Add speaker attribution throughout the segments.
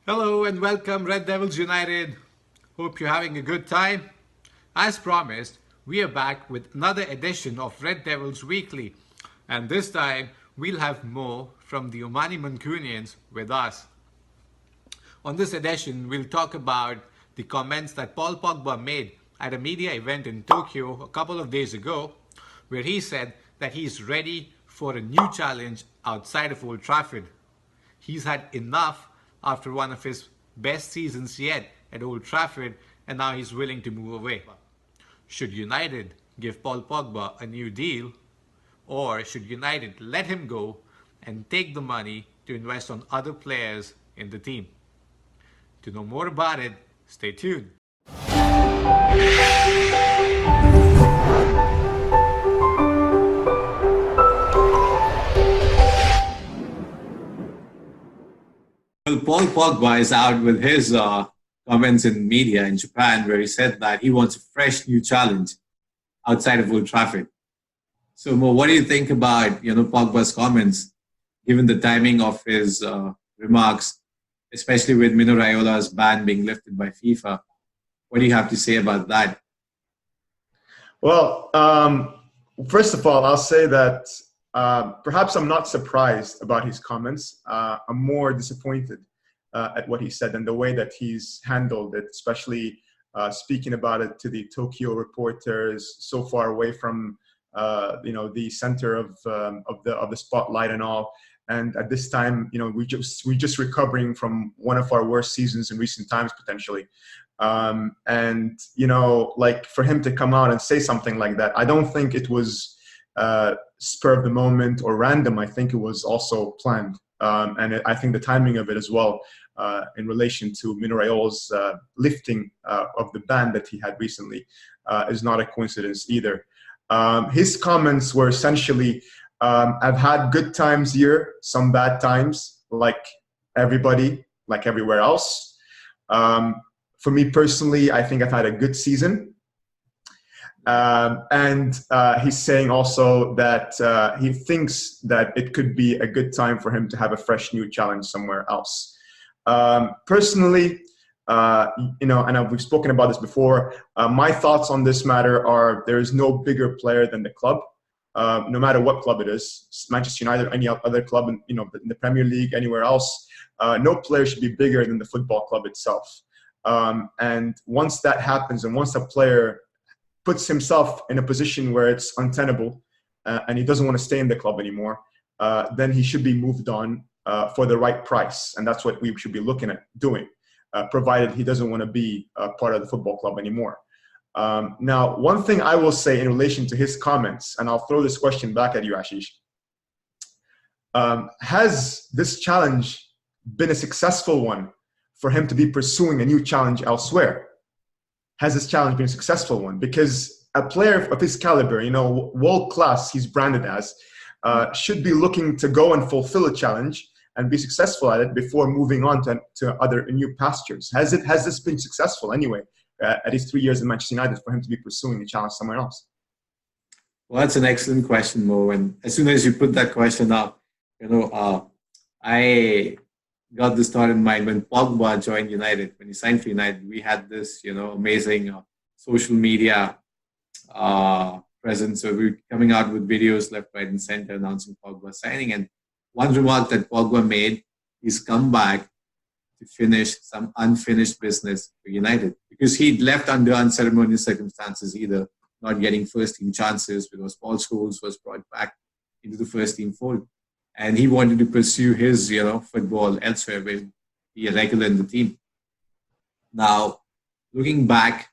Speaker 1: Hello and welcome, Red Devils United. Hope you're having a good time. As promised, we are back with another edition of Red Devils Weekly, and this time we'll have more from the Omani Mancunians with us. On this edition, we'll talk about the comments that Paul Pogba made at a media event in Tokyo a couple of days ago, where he said that he's ready for a new challenge outside of Old Trafford. He's had enough after one of his best seasons yet at Old Trafford, and now he's willing to move away. Should United give Paul Pogba a new deal, or should United let him go and take the money to invest on other players in the team? To know more about it, stay tuned. Well, Paul Pogba is out with his comments in media in Japan, where he said that he wants a fresh new challenge outside of Old Trafford. So, Mo, what do you think about Pogba's comments, given the timing of his remarks, especially with Mino Raiola's ban being lifted by FIFA? What do you have to say about that?
Speaker 2: Well, first of all, I'll say that perhaps I'm not surprised about his comments. I'm more disappointed at what he said and the way that he's handled it, especially speaking about it to the Tokyo reporters, so far away from the center of the spotlight and all. And at this time, we're just recovering from one of our worst seasons in recent times potentially. And like for him to come out and say something like that, I don't think it was spur of the moment or random. I think it was also planned, and I think the timing of it as well, in relation to Mino Raiola's lifting of the ban that he had recently, is not a coincidence either. His comments were essentially, I've had good times here, some bad times, like everybody, like everywhere else. For me personally, I think I've had a good season. And he's saying also that he thinks that it could be a good time for him to have a fresh new challenge somewhere else. Personally, and we've spoken about this before, my thoughts on this matter are there is no bigger player than the club. No matter what club it is, Manchester United, any other club, in the Premier League, anywhere else, no player should be bigger than the football club itself. And once that happens, and once a player puts himself in a position where it's untenable, and he doesn't want to stay in the club anymore, then he should be moved on for the right price. And that's what we should be looking at doing, provided he doesn't want to be part of the football club anymore. Now, one thing I will say in relation to his comments, and I'll throw this question back at you, Ashish. Has this challenge been a successful one for him to be pursuing a new challenge elsewhere? Has this challenge been a successful one? Because a player of his caliber, world class, he's branded as, should be looking to go and fulfill a challenge and be successful at it before moving on to other new pastures. Has this been successful anyway, at his 3 years in Manchester United, for him to be pursuing a challenge somewhere else?
Speaker 1: Well, that's an excellent question, Mo. And as soon as you put that question up, I got this thought in mind when Pogba joined United. When he signed for United, we had this, amazing social media presence. So we were coming out with videos left, right, and center announcing Pogba signing. And one remark that Pogba made, he's come back to finish some unfinished business for United, because he'd left under unceremonious circumstances, either not getting first team chances because Paul Scholes was brought back into the first team fold, and he wanted to pursue his football elsewhere, where be a regular in the team. Now, looking back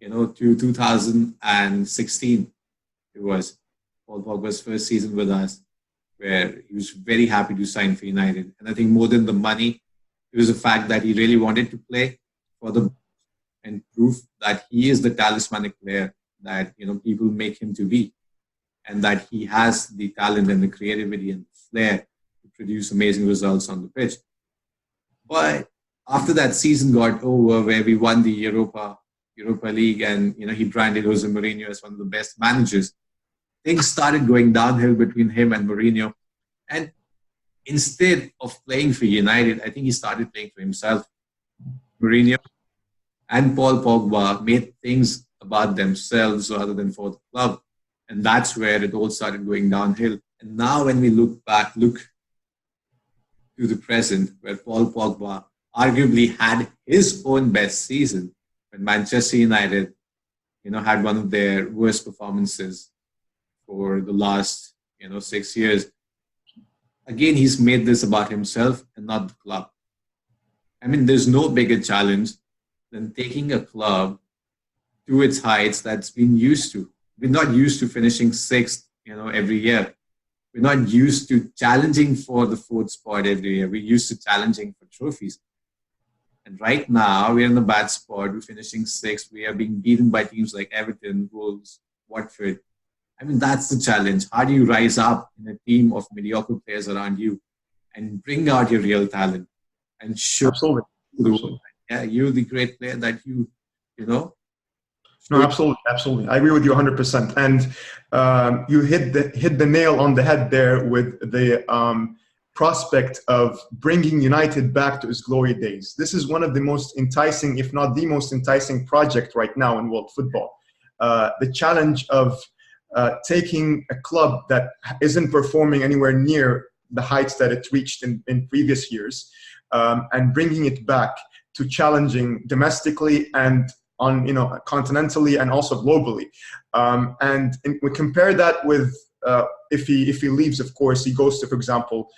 Speaker 1: to 2016, it was Paul Pogba's first season with us, where he was very happy to sign for United. And I think more than the money, it was the fact that he really wanted to play for the and prove that he is the talismanic player that people make him to be, and that he has the talent and the creativity and the flair to produce amazing results on the pitch. But after that season got over, where we won the Europa League, and he branded Jose Mourinho as one of the best managers, things started going downhill between him and Mourinho. And instead of playing for United, I think he started playing for himself. Mourinho and Paul Pogba made things about themselves rather than for the club. And that's where it all started going downhill. And now when we look to the present, where Paul Pogba arguably had his own best season, when Manchester United, had one of their worst performances for the last, 6 years. Again, he's made this about himself and not the club. I mean, there's no bigger challenge than taking a club to its heights that's been used to. We're not used to finishing sixth, every year. We're not used to challenging for the fourth spot every year. We're used to challenging for trophies. And right now, we're in a bad spot. We're finishing sixth. We are being beaten by teams like Everton, Wolves, Watford. I mean, that's the challenge. How do you rise up in a team of mediocre players around you and bring out your real talent and show
Speaker 2: Absolutely.
Speaker 1: the world, you're the great player that you know?
Speaker 2: No, absolutely. I agree with you 100%. And you hit the nail on the head there with the prospect of bringing United back to its glory days. This is one of the most enticing, if not the most enticing project right now in world football. The challenge of taking a club that isn't performing anywhere near the heights that it reached in previous years and bringing it back to challenging domestically and on continentally and also globally, we compare that with if he leaves, of course, he goes to, for example,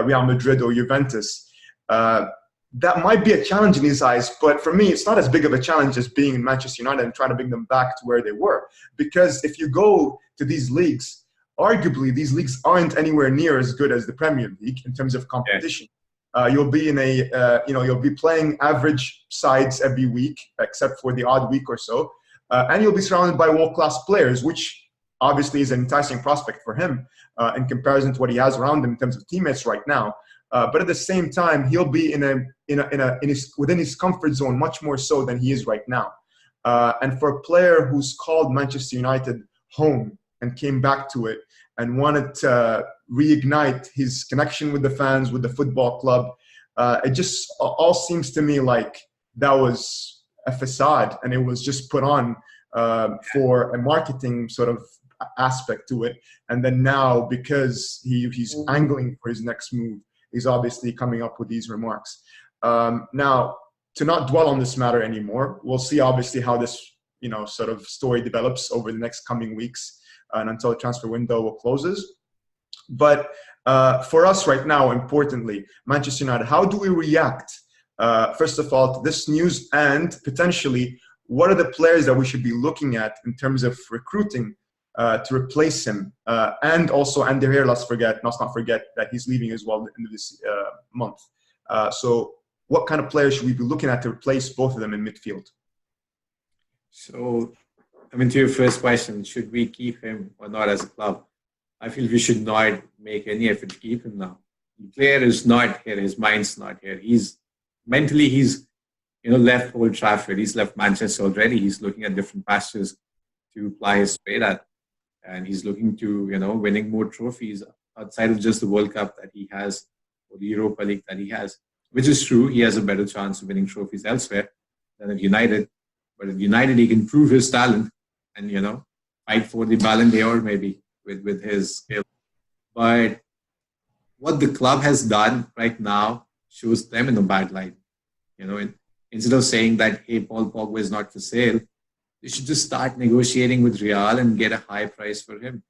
Speaker 2: Real Madrid or Juventus. That might be a challenge in his eyes, but for me, it's not as big of a challenge as being in Manchester United and trying to bring them back to where they were. Because if you go to these leagues, arguably these leagues aren't anywhere near as good as the Premier League in terms of competition. You'll be in you'll be playing average sides every week, except for the odd week or so, and you'll be surrounded by world-class players, which obviously is an enticing prospect for him in comparison to what he has around him in terms of teammates right now. But at the same time, he'll be within his comfort zone much more so than he is right now. And for a player who's called Manchester United home and came back to it and wanted to reignite his connection with the fans, with the football club, it just all seems to me like that was a facade and it was just put on for a marketing sort of aspect to it. And then now, because he's angling for his next move, he's obviously coming up with these remarks. Now, to not dwell on this matter anymore, we'll see obviously how this sort of story develops over the next coming weeks and until the transfer window closes. But for us right now, importantly, Manchester United, how do we react, first of all, to this news, and potentially what are the players that we should be looking at in terms of recruiting to replace him? And also Andy here, let's not forget that he's leaving as well at the end of this month. So what kind of players should we be looking at to replace both of them in midfield?
Speaker 1: So, to your first question, should we keep him or not as a club? I feel we should not make any effort to keep him now. The player is not here. His mind's not here. He's left Old Trafford. He's left Manchester already. He's looking at different pastures to ply his trade at. And he's looking to, winning more trophies outside of just the World Cup that he has or the Europa League that he has, which is true. He has a better chance of winning trophies elsewhere than at United. But at United, he can prove his talent and, fight for the Ballon d'Or maybe with his skill. But what the club has done right now shows them in a bad light. Instead of saying that, hey, Paul Pogba is not for sale, they should just start negotiating with Real and get a high price for him,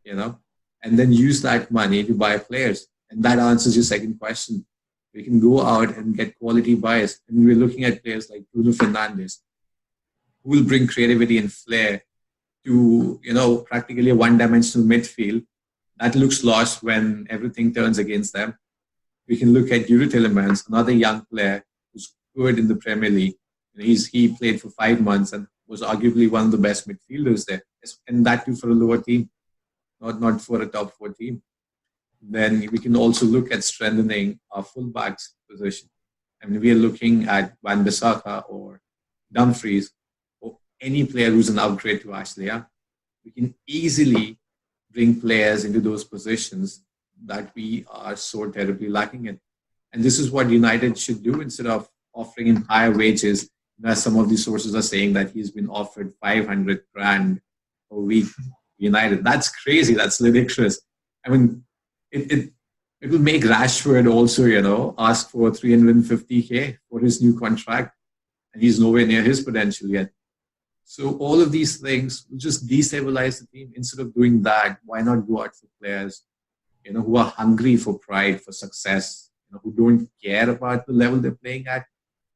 Speaker 1: and then use that money to buy players. And that answers your second question. We can go out and get quality buys. And we're looking at players like Bruno Fernandes, who will bring creativity and flair to, practically a one-dimensional midfield that looks lost when everything turns against them. We can look at Yuri Tillemans, another young player who's good in the Premier League. He played for 5 months and was arguably one of the best midfielders there, and that too for a lower team, not for a top 4 team. Then we can also look at strengthening our fullbacks position. We are looking at Van Bissaka or Dumfries or any player who's an upgrade to Ashley. We can easily bring players into those positions that we are so terribly lacking in. And this is what United should do instead of offering him higher wages. As some of these sources are saying that he's been offered 500 grand a week. United. That's crazy. That's ludicrous. I mean, it will make Rashford also, ask for 350k for his new contract, and he's nowhere near his potential yet. So all of these things will just destabilize the team. Instead of doing that, why not go out for players, who are hungry for pride, for success, who don't care about the level they're playing at,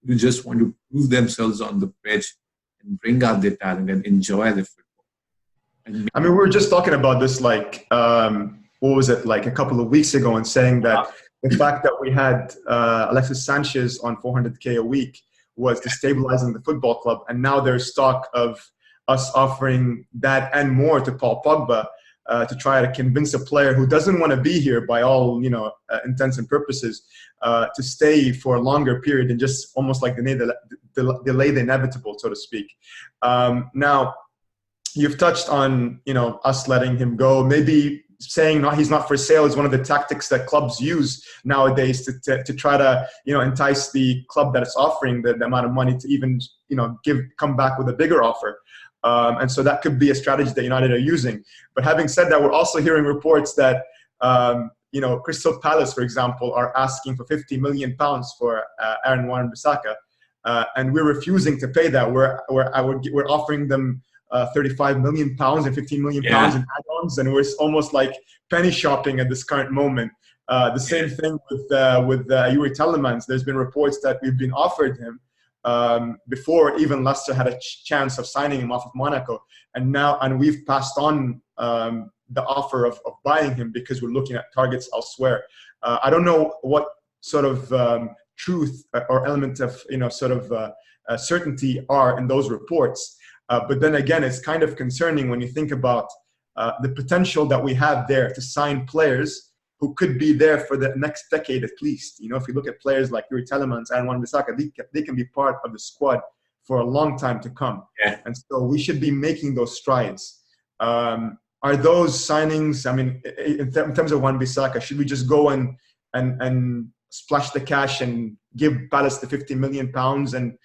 Speaker 1: who just want to prove themselves on the pitch and bring out their talent and enjoy the football.
Speaker 2: I mean, we were just talking about this, like, what was it, like a couple of weeks ago, and saying that the fact that we had Alexis Sanchez on 400k a week was destabilizing the football club. And now there's talk of us offering that and more to Paul Pogba to try to convince a player who doesn't want to be here by all, intents and purposes, to stay for a longer period and just almost like delay the inevitable, so to speak. Now, you've touched on, us letting him go. Maybe saying he's not for sale is one of the tactics that clubs use nowadays to try to, entice the club that is offering the amount of money to even, come back with a bigger offer. And so that could be a strategy that United are using. But having said that, we're also hearing reports that, Crystal Palace, for example, are asking for £50 million for Aaron Wan-Bissaka, and we're refusing to pay that. We're offering them 35 million pounds and 15 million pounds in add-ons, and we're almost like penny shopping at this current moment. The same thing with Yuri Telemans. There's been reports that we've been offered him before even Leicester had a chance of signing him off of Monaco, and we've passed on the offer of buying him because we're looking at targets elsewhere. I don't know what sort of truth or element of certainty are in those reports. But then again, it's kind of concerning when you think about the potential that we have there to sign players who could be there for the next decade at least. If you look at players like Yuri Telemans and Wan-Bissaka, they can be part of the squad for a long time to come. Yeah. And so we should be making those strides. Are those signings, I mean, in terms of Wan-Bissaka, should we just go and splash the cash and give Palace the 50 million pounds and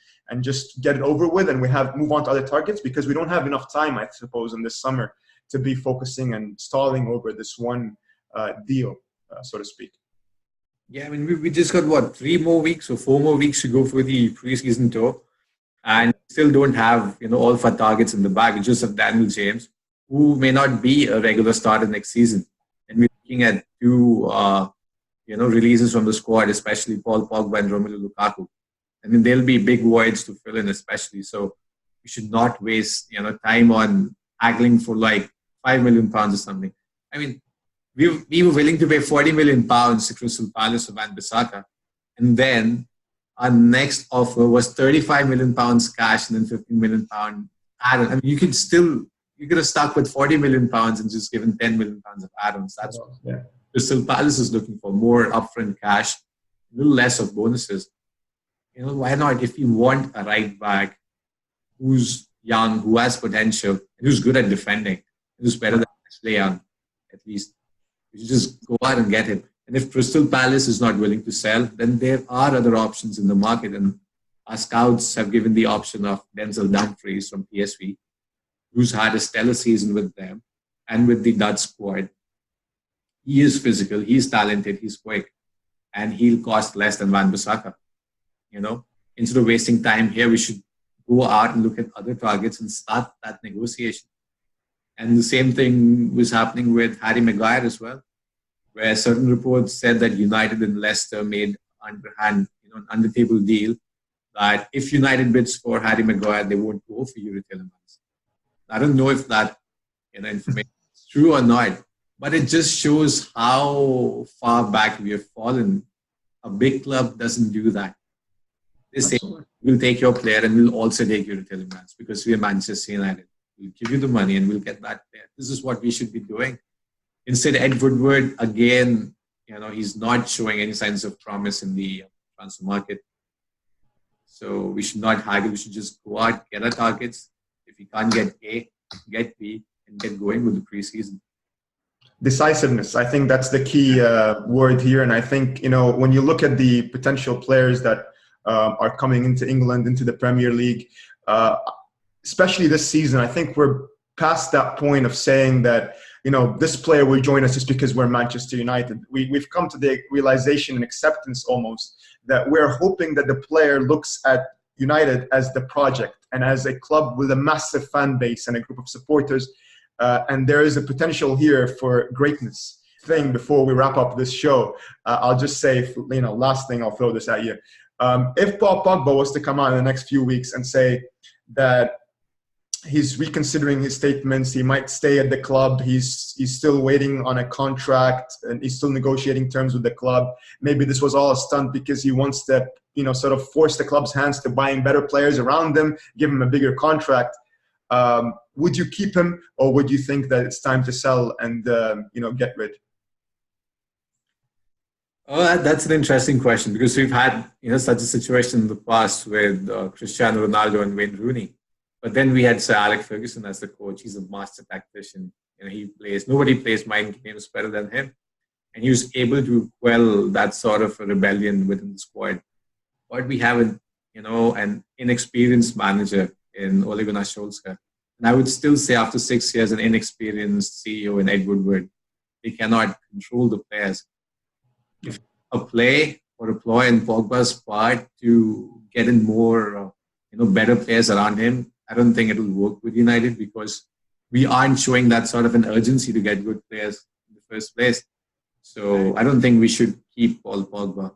Speaker 2: just get it over with, and we move on to other targets, because we don't have enough time, I suppose, in this summer to be focusing and stalling over this one deal, so to speak.
Speaker 1: Yeah, I mean, we just got 3 more weeks or 4 more weeks to go for the preseason tour, and still don't have all of our targets in the bag. We just have Daniel James, who may not be a regular starter next season, and we're looking at 2 releases from the squad, especially Paul Pogba and Romelu Lukaku. I mean, there'll be big voids to fill in, especially. So we should not waste, time on haggling for like £5 million or something. I mean, we were willing to pay £40 million to Crystal Palace for Wan-Bissaka, and then our next offer was £35 million cash and then £15 million add-on. I mean, you could have stuck with £40 million and just given £10 million of add-ons. That's what Crystal Palace is looking for: more upfront cash, a little less of bonuses. Why not? If you want a right back who's young, who has potential, who's good at defending, who's better than Ashley Young, at least, you just go out and get him. And if Crystal Palace is not willing to sell, then there are other options in the market. And our scouts have given the option of Denzel Dumfries from PSV, who's had a stellar season with them and with the Dutch squad. He is physical, he's talented, he's quick, and he'll cost less than Wan-Bissaka. Instead of wasting time here, we should go out and look at other targets and start that negotiation. And the same thing was happening with Harry Maguire as well, where certain reports said that United and Leicester made underhand, an under-table deal that if United bids for Harry Maguire, they won't go for Yuri Telemans. I don't know if that information is true or not, but it just shows how far back we have fallen. A big club doesn't do that. They say, we'll take your player and we'll also take Yuri Telemans because we are Manchester United. We'll give you the money and we'll get that player. This is what we should be doing. Instead, Ed Woodward, again, he's not showing any signs of promise in the transfer market. So we should not haggle. We should just go out, get our targets. If we can't get A, get B, and get going with the preseason.
Speaker 2: Decisiveness. I think that's the key word here. And I think, you know, when you look at the potential players that are coming into England, into the Premier League, especially this season, I think we're past that point of saying that, you know, this player will join us just because we're Manchester United. We've come to the realization and acceptance almost that we're hoping that the player looks at United as the project and as a club with a massive fan base and a group of supporters. And there is a potential here for greatness. Thing before we wrap up this show, I'll just say, you know, last thing, I'll throw this at you. If Paul Pogba was to come out in the next few weeks and say that he's reconsidering his statements, he might stay at the club, he's still waiting on a contract, and he's still negotiating terms with the club. Maybe this was all a stunt because he wants to, you know, sort of force the club's hands to buying better players around them, give him a bigger contract. Would you keep him, or would you think that it's time to sell and you know, get rid?
Speaker 1: Oh, that's an interesting question, because we've had, you know, such a situation in the past with Cristiano Ronaldo and Wayne Rooney. But then we had Sir Alex Ferguson as the coach. He's a master tactician. You know, nobody plays mind games better than him. And he was able to quell that sort of a rebellion within the squad. But we have, you know, an inexperienced manager in Ole Gunnar Solskjaer. And I would still say after 6 years, an inexperienced CEO in Ed Woodward, they cannot control the players. If a play or a ploy in Pogba's part to get in more, you know, better players around him, I don't think it will work with United, because we aren't showing that sort of an urgency to get good players in the first place. So I don't think we should keep Paul Pogba.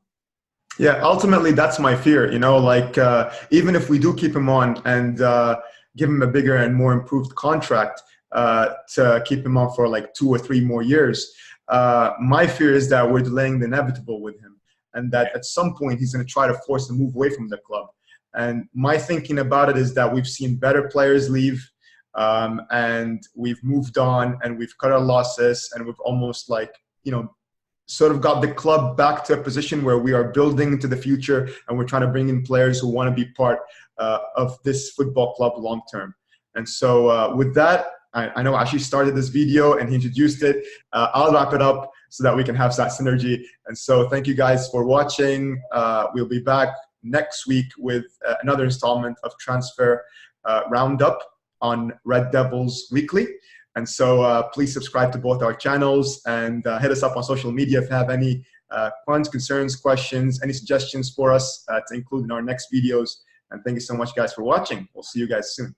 Speaker 2: Yeah, ultimately that's my fear. You know, like even if we do keep him on and give him a bigger and more improved contract to keep him on for like 2 or 3 more years, my fear is that we're delaying the inevitable with him, and that at some point he's going to try to force a move away from the club. And my thinking about it is that we've seen better players leave, and we've moved on, and we've cut our losses, and we've almost, like, you know, sort of got the club back to a position where we are building into the future, and we're trying to bring in players who want to be part of this football club long term. And so with that, I know Ashish started this video and he introduced it. I'll wrap it up so that we can have that synergy. And so thank you guys for watching. We'll be back next week with another installment of Transfer Roundup on Red Devils Weekly. And so please subscribe to both our channels, and hit us up on social media if you have any questions, concerns, questions, any suggestions for us to include in our next videos. And thank you so much, guys, for watching. We'll see you guys soon.